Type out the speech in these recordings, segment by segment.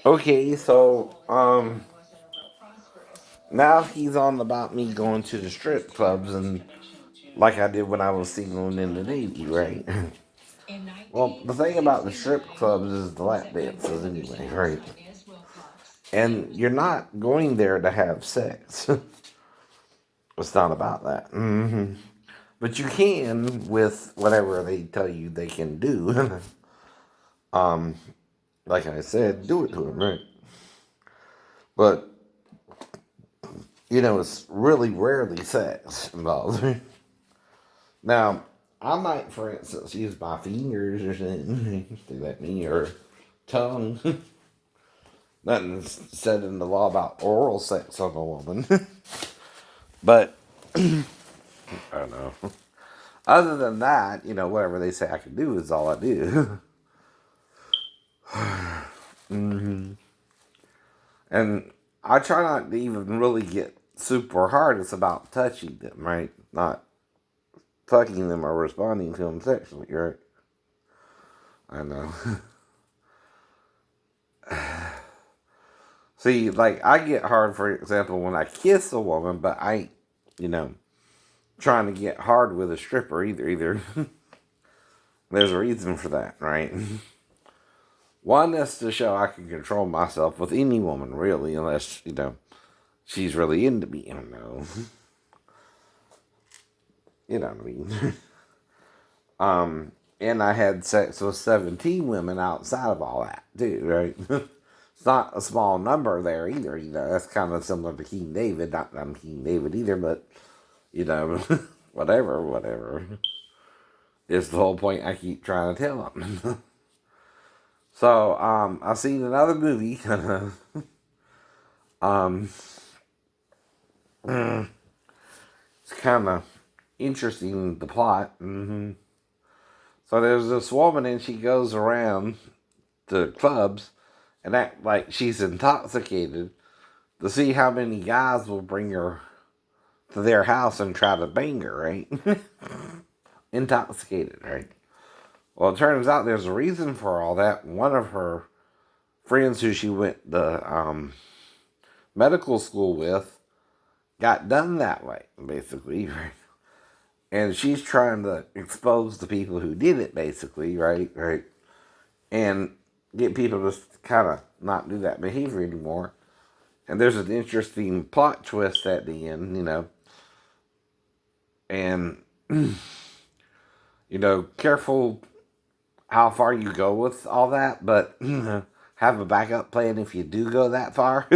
Okay, so now he's on about me going to the strip clubs and like I did when I was single and in the Navy, right? Well, the thing about the strip clubs is the lap dances anyway, right? And you're not going there to have sex. It's not about that. But you can with whatever they tell you they can do. um, like I said, do it to them, right? But it's really rarely sex involved. Now, I might, for instance, use my fingers or something to let me or tongue. Nothing said in the law about oral sex on a woman, but I don't know. Other than that, whatever they say I can do is all I do. hmm And I try not to even really get super hard. It's about touching them, right? Not fucking them or responding to them sexually, right? I know. See, like, I get hard, for example, when I kiss a woman, but I ain't, you know, trying to get hard with a stripper either. There's a reason for that, right? One is to show I can control myself with any woman, really, unless, she's really into me. I don't know. You know what I mean? And I had sex with 17 women outside of all that, too, right? It's not a small number there either, That's kind of similar to King David. Not that I'm King David either, but, whatever. It's the whole point I keep trying to tell them. So, I've seen another movie. um, it's kind of interesting, the plot. So there's this woman and she goes around to clubs and act like she's intoxicated to see how many guys will bring her to their house and try to bang her, right? Intoxicated, right? Well, it turns out there's a reason for all that. One of her friends who she went to medical school with got done that way, basically, right? And she's trying to expose the people who did it, basically, right, and get people to kind of not do that behavior anymore. And there's an interesting plot twist at the end, and careful how far you go with all that, but have a backup plan if you do go that far.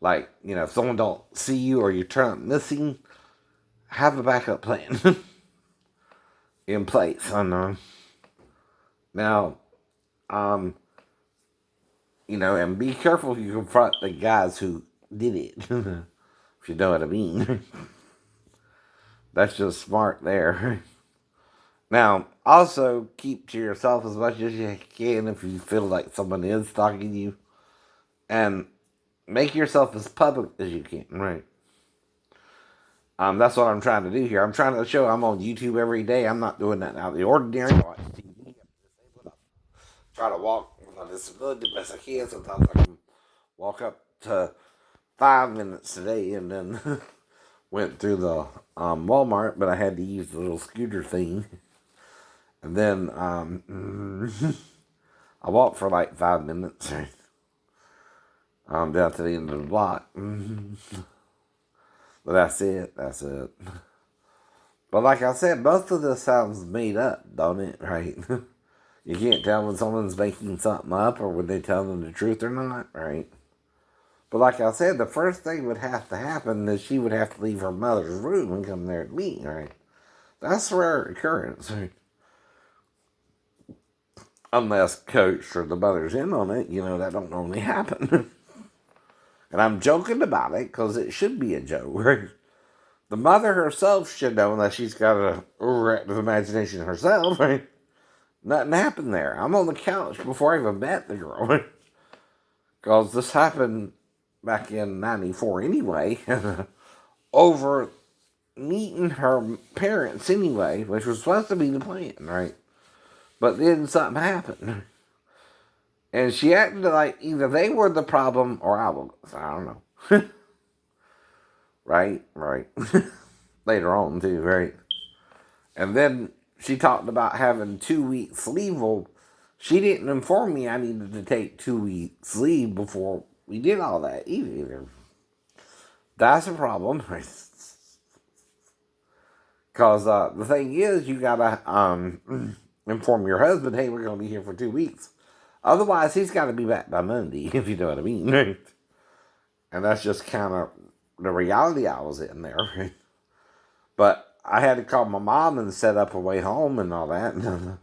Like, if someone don't see you or you turn up missing, have a backup plan in place. I know. Now, um, and be careful if you confront the guys who did it. If you know what I mean. That's just smart there. Now, also keep to yourself as much as you can if you feel like someone is stalking you. And make yourself as public as you can, right? That's what I'm trying to do here. I'm trying to show I'm on YouTube every day. I'm not doing that out of the ordinary. I watch TV. Try to walk with a disability the best I can. Sometimes I can walk up to 5 minutes today and then went through the Walmart, but I had to use the little scooter thing. And then I walked for like 5 minutes down to the end of the block. But that's it. That's it. But like I said, most of this sounds made up, don't it? Right? You can't tell when someone's making something up or when they tell them the truth or not, right? But like I said, the first thing would have to happen is she would have to leave her mother's room and come there to me, right? That's a rare occurrence, right? Unless coach or the mother's in on it, that don't normally happen. And I'm joking about it because it should be a joke, right? The mother herself should know unless she's got a overactive imagination herself, right? Nothing happened there. I'm on the couch before I even met the girl, right? Because this happened back in 94 anyway, over meeting her parents anyway, which was supposed to be the plan, right? But then something happened. And she acted like either they were the problem or I was. I don't know. Right? Later on, too, right? And then she talked about having 2 weeks leave. Well, she didn't inform me I needed to take 2 weeks leave before we did all that either. That's a problem. Because the thing is, you gotta inform your husband, hey, we're gonna be here for 2 weeks. Otherwise, he's got to be back by Monday, if you know what I mean. Right? And that's just kind of the reality I was in there. Right? But I had to call my mom and set up a way home and all that, and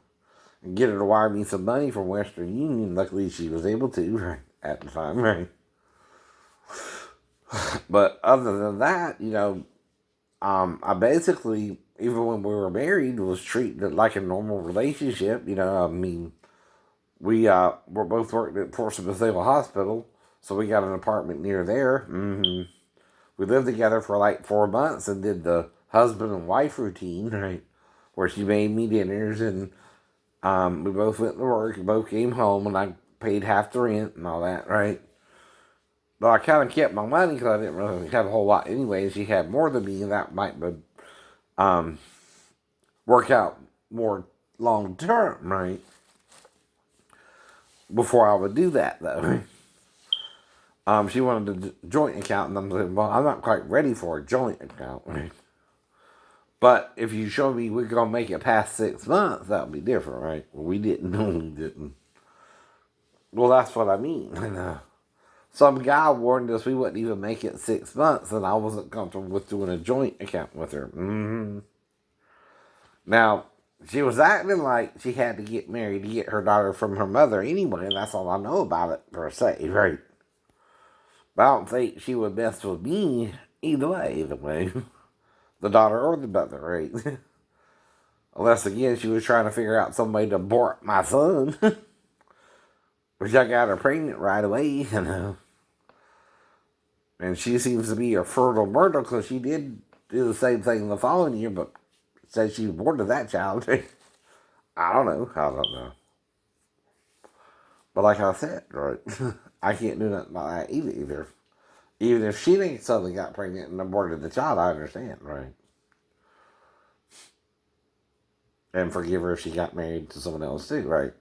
get her to wire me some money from Western Union. Luckily, she was able to, right, at the time, right? But other than that, I basically, even when we were married, was treated like a normal relationship. I mean, were both working at Portsmouth Bethel Hospital, so we got an apartment near there. We lived together for like 4 months and did the husband and wife routine, right? Where she made me dinners and we both went to work, we both came home, and I paid half the rent and all that, right? But I kind of kept my money because I didn't really have a whole lot anyway. She had more than me, and that might um, work out more long term, right? Before I would do that, though. She wanted a joint account, and I'm like, well, I'm not quite ready for a joint account, right? But if you show me we're going to make it past 6 months, that would be different, right? Well, we didn't. We didn't. Well, that's what I mean. And, some guy warned us we wouldn't even make it 6 months, and I wasn't comfortable with doing a joint account with her. Now, she was acting like she had to get married to get her daughter from her mother anyway, and that's all I know about it, per se, right? But I don't think she would mess with me either way. The daughter or the mother, right? Unless, again, she was trying to figure out some way to abort my son. Which I got her pregnant right away, And she seems to be a fertile myrtle because she did do the same thing the following year, but said she aborted that child. I don't know. But like I said, right, I can't do nothing about that either. Even if she thinks suddenly got pregnant and aborted the child, I understand, right? And forgive her if she got married to someone else too, right?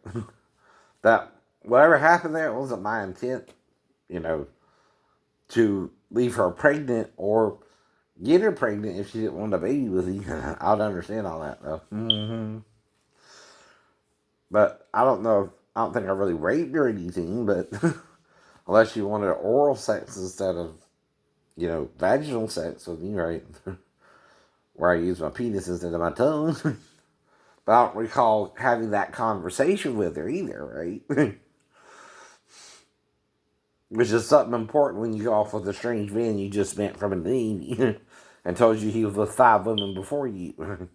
That whatever happened there, it wasn't my intent, to leave her pregnant or get her pregnant if she didn't want a baby with you. I'd understand all that though. But I don't know. I don't think I really raped her or anything, but unless she wanted oral sex instead of, vaginal sex with me, right? Where I use my penis instead of my tongue. But I don't recall having that conversation with her either, right? Which is something important when you go off with a strange man you just met from a Navy and told you he was with 5 women before you.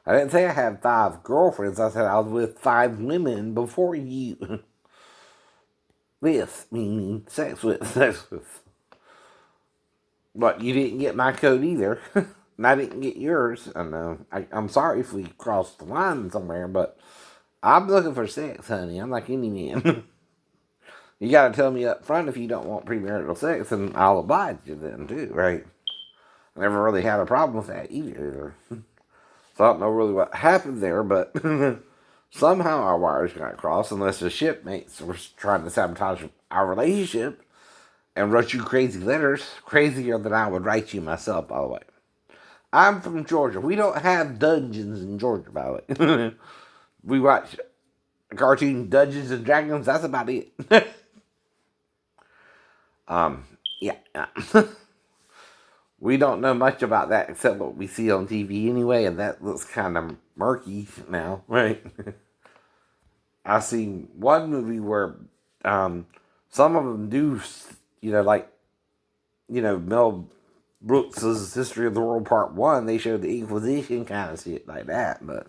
I didn't say I had 5 girlfriends. I said I was with 5 women before you. With, meaning sex with. But you didn't get my code either. And I didn't get yours. I know. I'm sorry if we crossed the line somewhere, but I'm looking for sex, honey. I'm like any man. You gotta tell me up front if you don't want premarital sex, and I'll oblige you then too, right? I never really had a problem with that either. So I don't know really what happened there, but somehow our wires got crossed, unless the shipmates were trying to sabotage our relationship and wrote you crazy letters, crazier than I would write you myself, by the way. I'm from Georgia. We don't have dungeons in Georgia, by the way. We watch cartoon Dungeons and Dragons. That's about it. Yeah. We don't know much about that except what we see on TV anyway, and that looks kind of murky now, right? I seen one movie where some of them do, Mel Brooks' History of the World Part 1, they showed the Inquisition kind of shit like that, but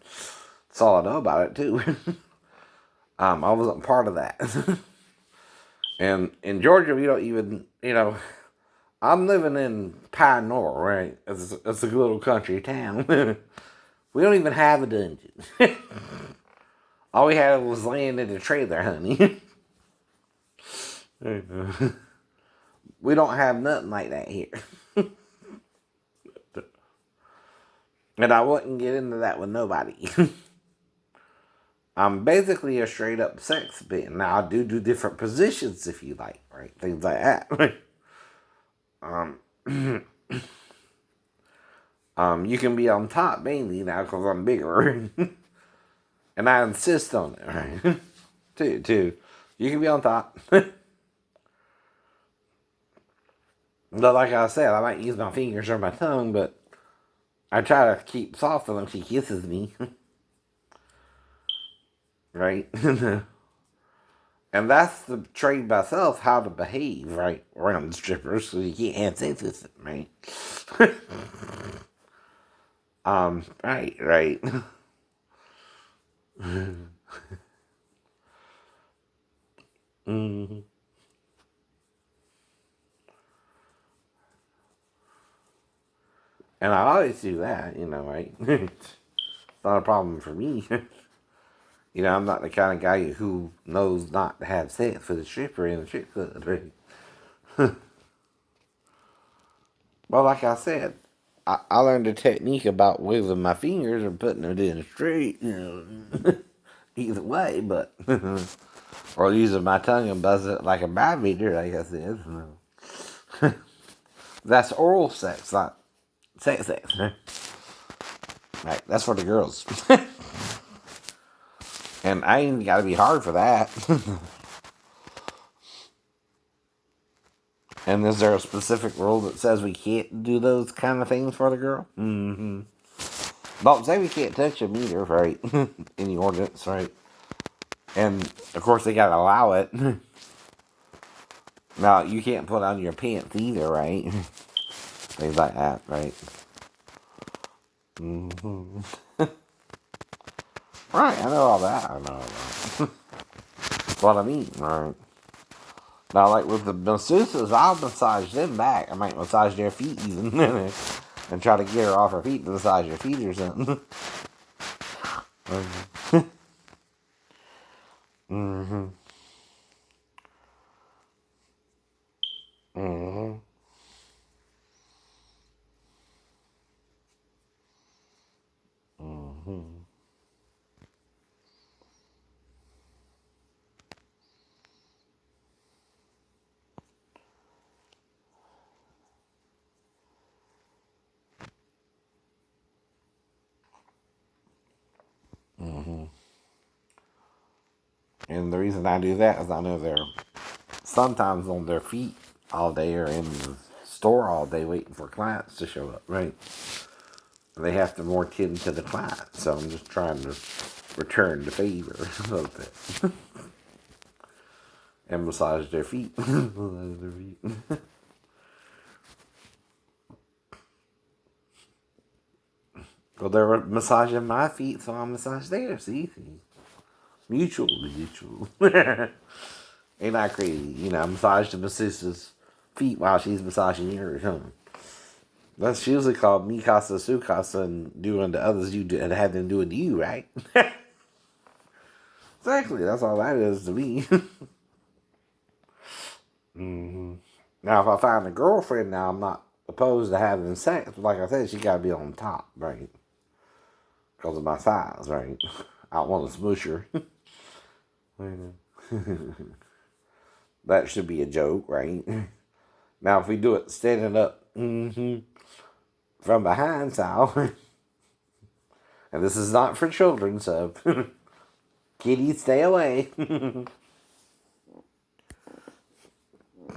that's all I know about it, too. I wasn't part of that. And in Georgia, we don't even, I'm living in Pine Knoll, right? It's a little country town. We don't even have a dungeon. All we had was land in a trailer, honey. We don't have nothing like that here. And I wouldn't get into that with nobody. I'm basically a straight up sex bin. Now I do different positions if you like, right? Things like that. um, you can be on top mainly now because I'm bigger, and I insist on it, right? too. You can be on top. But like I said, I might use my fingers or my tongue, but I try to keep soft when she kisses me. Right? And that's the trade myself how to behave, right, around the strippers, so you can't have sex with them, right? Right. Mm-hmm. And I always do that, right? It's not a problem for me. I'm not the kind of guy who knows not to have sex with a stripper in a strip club, right? Well, like I said, I learned a technique about wiggling my fingers and putting them in straight, either way, but or using my tongue and buzz it like a vibrator, like I said. That's oral sex, not sex. Right, that's for the girls. And I ain't got to be hard for that. And is there a specific rule that says we can't do those kind of things for the girl? Mm-hmm. Don't say we can't touch them either, right? In the ordinance, right? And of course they gotta allow it. Now you can't put on your pants either, right? Things like that, right? Mm-hmm. Right, I know all that. I know all that. What I mean, right? Now, like with the masseuses, I'll massage them back. I might massage their feet even, and try to get her off her feet to massage her feet or something. Mm-hmm. Mm-hmm. Mm-hmm. Mm-hmm. And the reason I do that is I know they're sometimes on their feet all day or in the store all day waiting for clients to show up, right? They have to more tend to the client, so I'm just trying to return the favor a little bit. And massage their feet. Massage their feet. Well, they're massaging my feet, so I'll massage theirs. See? Mutual. Ain't that crazy? I massage the sister's feet while she's massaging yours. Huh? That's usually called mikasa sukasa and doing to others you do, and have them do it to you, right? Exactly. That's all that is to me. Mm-hmm. Now, if I find a girlfriend now, I'm not opposed to having sex. But like I said, she got to be on top, right? Because of my size, right? I don't want to smoosh her. That should be a joke, right? Now, if we do it standing up from behind style, and this is not for children, so kitties, stay away.